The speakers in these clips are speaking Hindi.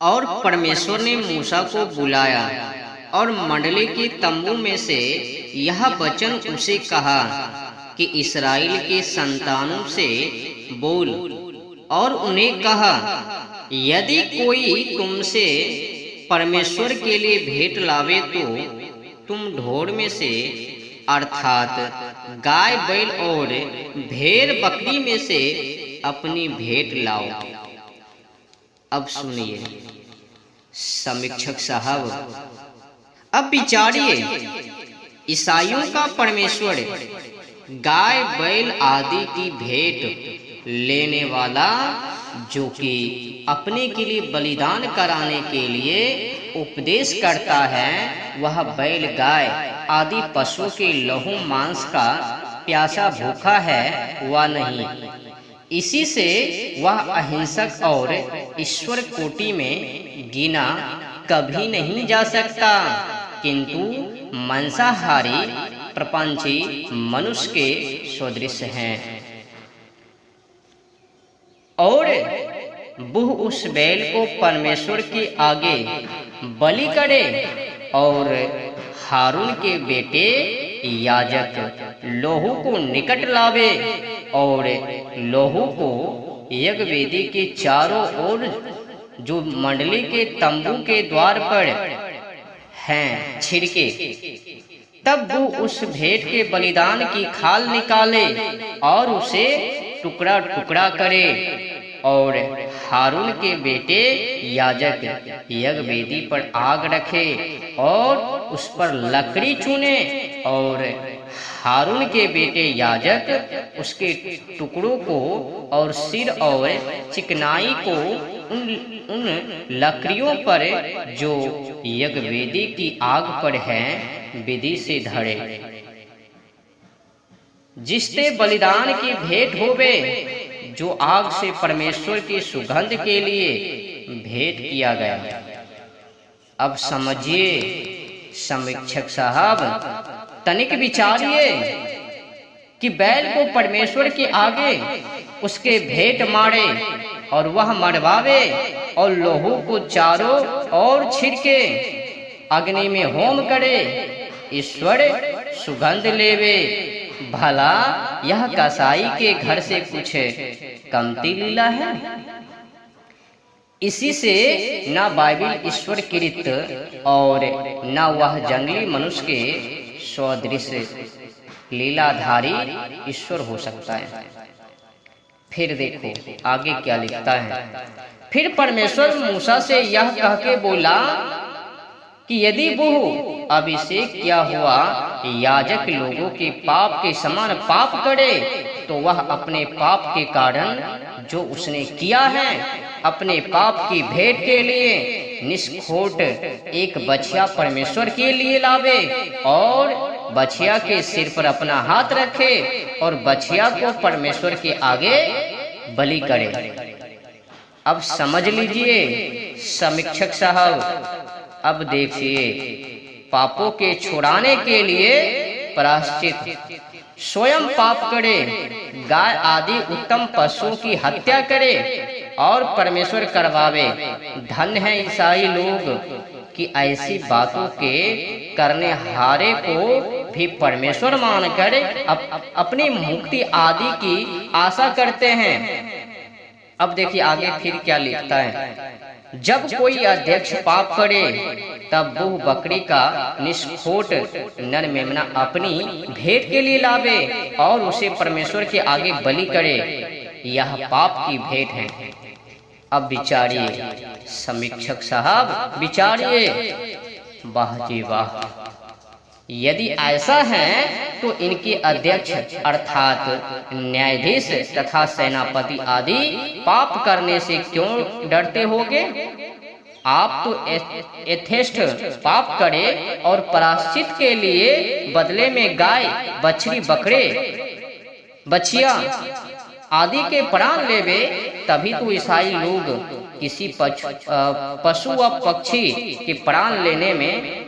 और परमेश्वर ने मूसा को बुलाया और मंडली के तंबू में से यह वचन उसे कहा कि इस्राएल के संतानों से बोल और उन्हें कहा, यदि कोई तुमसे परमेश्वर के लिए भेंट लावे तो तुम ढोर में से अर्थात गाय बैल और भेड़ बकरी में से अपनी भेंट लाओ। अब सुनिए समीक्षक साहब, अब विचारिए, ईसाइयों का परमेश्वर गाय बैल आदि की भेंट लेने वाला, जो कि अपने के लिए बलिदान कराने के लिए उपदेश करता है, वह बैल गाय आदि पशुओं के लहू मांस का प्यासा भूखा है वह नहीं। इसी से वह अहिंसक और ईश्वर कोटि में गिना कभी नहीं जा सकता, किंतु मांसाहारी प्रपंची मनुष्य के सदृश हैं। और वह उस बैल को परमेश्वर के आगे बलि करे और हारून के बेटे याजक लोहू को निकट लावे और लोहू को यज्ञवेदी के चारों ओर जो मंडली के तंबू के द्वार पर हैं छिड़के। तब वो उस भेंट के बलिदान की खाल निकाले और उसे टुकड़ा टुकड़ा करे और हारून के बेटे याजक यज्ञवेदी पर आग रखे और उस पर लकड़ी चुने और हारून के बेटे याजक उसके टुकड़ों को और सिर और चिकनाई को उन लकड़ियों पर जो यज्ञवेदी की आग पर है विधि से धरे, जिससे बलिदान की भेंट होवे, जो आग से परमेश्वर की सुगंध के लिए भेंट किया गया। अब समझिए समीक्षक साहब, तनिक विचारिए कि बैल को परमेश्वर के आगे उसके भेंट मारे और वह मरवावे और लोहू को चारों ओर छिड़के, अग्नि में होम करे, ईश्वर सुगंध लेवे। भला यह कसाई के घर से कुछ कमती लीला है? इसी से न बाइबिल ईश्वर कृत और न वह जंगली मनुष्य के सदृश लीलाधारी ईश्वर हो सकता है। फिर देखो आगे क्या लिखता है। फिर परमेश्वर मूसा से यह कह के बोला कि यदि वो अभिषेक किया हुआ याजक लोगों के पाप के समान पाप करे, तो वह अपने पाप के कारण जो उसने किया है, अपने पाप की भेंट के लिए निष्खोट एक बछिया परमेश्वर के लिए लावे और बछिया के सिर पर अपना हाथ रखे और बछिया को परमेश्वर के आगे बलि करे। अब समझ लीजिए समीक्षक साहब, अब देखिए, पापों के छुड़ाने के लिए प्रायश्चित स्वयं पाप करे, गाय आदि उत्तम पशुओं की हत्या करे और परमेश्वर करवावे। धन्य है ईसाई लोग कि ऐसी बातों के करने हारे को भी परमेश्वर मानकर अपनी मुक्ति आदि की आशा करते हैं। अब देखिए आगे फिर क्या लिखता है। जब कोई अध्यक्ष पाप करे, तब वो बकरी का निष्खोट नर मेमना अपनी भेंट के लिए लावे और उसे परमेश्वर के आगे बलि करे। यह पाप की भेंट है। अब विचारिए समीक्षक साहब, विचारिए, वाह जी वाह। यदि ऐसा है तो इनके अध्यक्ष अर्थात न्यायाधीश तथा सेनापति आदि पाप करने से क्यों डरते होंगे? आप तो यथेष्ट पाप करे और प्रायश्चित के लिए बदले में गाय, बछड़ी, बकरे, बछिया आदि के प्राण लेवे, तभी तो ईसाई लोग किसी पशु व पक्षी के प्राण लेने में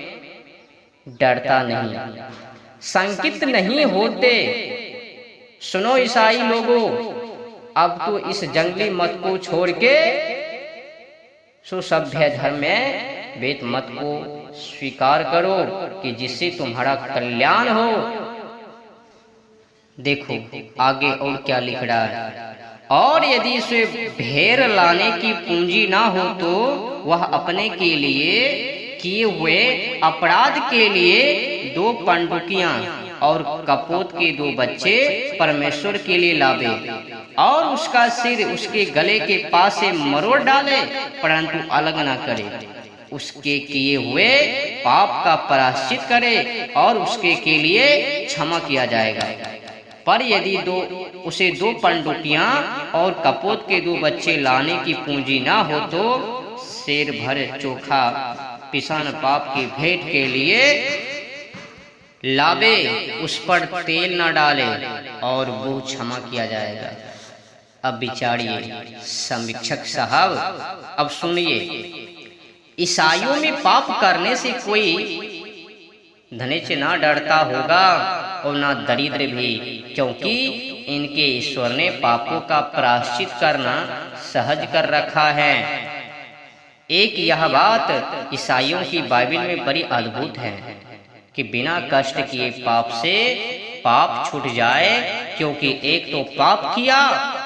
डरता नहीं, संकित नहीं होते। सुनो ईसाई लोगों, अब तो इस जंगली मत को छोड़ के सो सभ्य धर्म में वेद मत को स्वीकार करो कि जिससे तुम्हारा कल्याण हो। देखो आगे और क्या लिख रहा है, और यदि उसे भेड़ लाने की पूंजी ना हो तो वह अपने के लिए किए हुए अपराध के लिए 2 पंडुकियां और कपोत के 2 बच्चे परमेश्वर के लिए लावे और उसका सिर उसके गले के पास से मरोड़ डाले, परंतु अलग ना करे। उसके किए हुए पाप का प्रायश्चित करे और उसके के लिए क्षमा किया जाएगा। पर यदि उसे 2 पंडुकियां और कपोत के 2 बच्चे लाने की पूंजी ना हो तो शेर भर चोखा पिसान पाप की भेंट के लिए लावे, उस पर तेल न डाले और वो क्षमा किया जाएगा। अब विचारिए समीक्षक साहब, अब सुनिए, ईसाइयों में पाप करने से कोई धनिच ना डरता होगा और ना दरिद्र भी, क्योंकि इनके ईश्वर ने पापों का प्रायश्चित करना सहज कर रखा है। एक यह बात ईसाइयों की बाइबल में बड़ी अद्भुत है कि बिना कष्ट किए पाप से पाप छूट जाए, क्योंकि एक तो पाप किया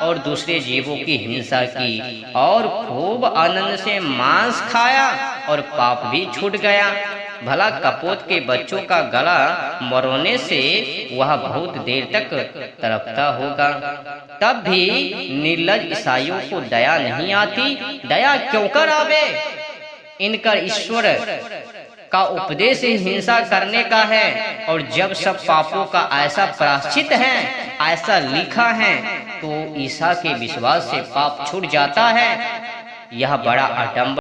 और दूसरे जीवों की हिंसा की और खूब आनंद से मांस खाया और पाप भी छूट गया। भला कपोत के बच्चों का गला मरोने से वह बहुत देर तक तड़पता होगा, तब भी निर्लज ईसाइयों को दया नहीं आती। दया क्यों कर आवे? इनका ईश्वर का उपदेश हिंसा करने का है, और जब सब पापों का ऐसा प्रायश्चित है, ऐसा लिखा है, तो ईसा के विश्वास से पाप छूट जाता है। यह बड़ा आडंबर